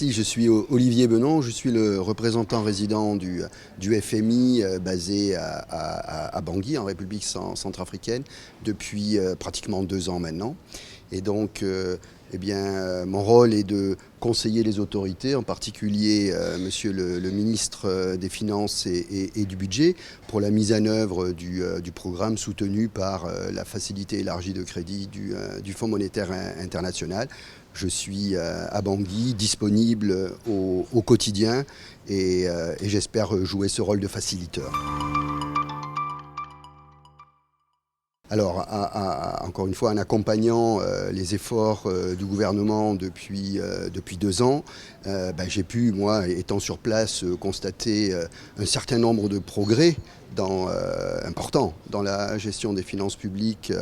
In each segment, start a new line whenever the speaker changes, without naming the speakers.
Merci, je suis Olivier Benon, je suis le représentant résident du FMI basé à Bangui, en République centrafricaine, depuis pratiquement 2 ans maintenant. Et donc, mon rôle est de conseiller les autorités, en particulier Monsieur le ministre des Finances et du Budget, pour la mise en œuvre du programme soutenu par la facilité élargie de crédit du Fonds monétaire international. Je suis à Bangui, disponible au quotidien et j'espère jouer ce rôle de facilitateur. Alors, encore une fois, en accompagnant les efforts du gouvernement depuis 2 ans, j'ai pu, moi, étant sur place, constater un certain nombre de progrès importants dans la gestion des finances publiques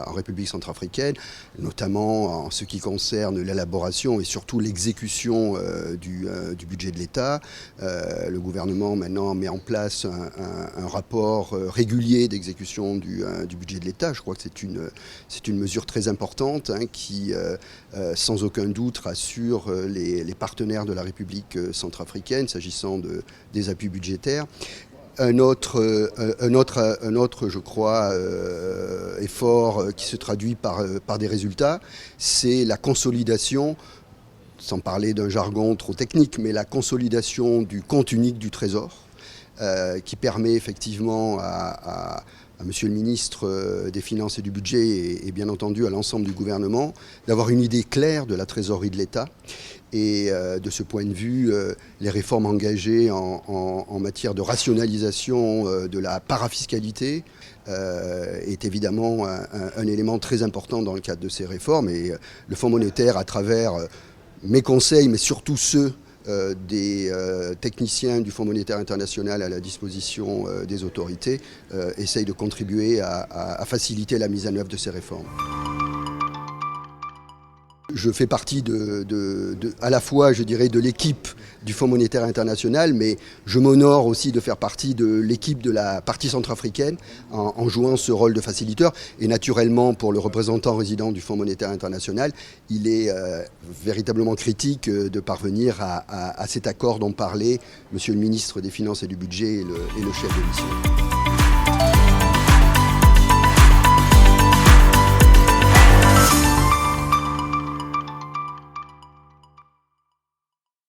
en République centrafricaine, notamment en ce qui concerne l'élaboration et surtout l'exécution du budget de l'État. Le gouvernement maintenant met en place un rapport régulier d'exécution du budget de l'État. Je crois que c'est une mesure très importante qui, sans aucun doute, rassure les partenaires de la République centrafricaine s'agissant des appuis budgétaires. Un autre, je crois, effort qui se traduit par des résultats, c'est la consolidation, sans parler d'un jargon trop technique, mais la consolidation du compte unique du Trésor, qui permet effectivement à Monsieur le ministre des Finances et du Budget et bien entendu à l'ensemble du gouvernement d'avoir une idée claire de la trésorerie de l'État. Et de ce point de vue, les réformes engagées en matière de rationalisation de la parafiscalité est évidemment un élément très important dans le cadre de ces réformes. Et le Fonds monétaire, à travers mes conseils, mais surtout ceux des techniciens du Fonds monétaire international à la disposition des autorités, essayent de contribuer à faciliter la mise en œuvre de ces réformes. Je fais partie à la fois, je dirais, de l'équipe du Fonds monétaire international, mais je m'honore aussi de faire partie de l'équipe de la partie centrafricaine en jouant ce rôle de facilitateur. Et naturellement, pour le représentant résident du Fonds monétaire international, il est véritablement critique de parvenir à cet accord dont parlait Monsieur le ministre des Finances et du Budget et le chef de mission.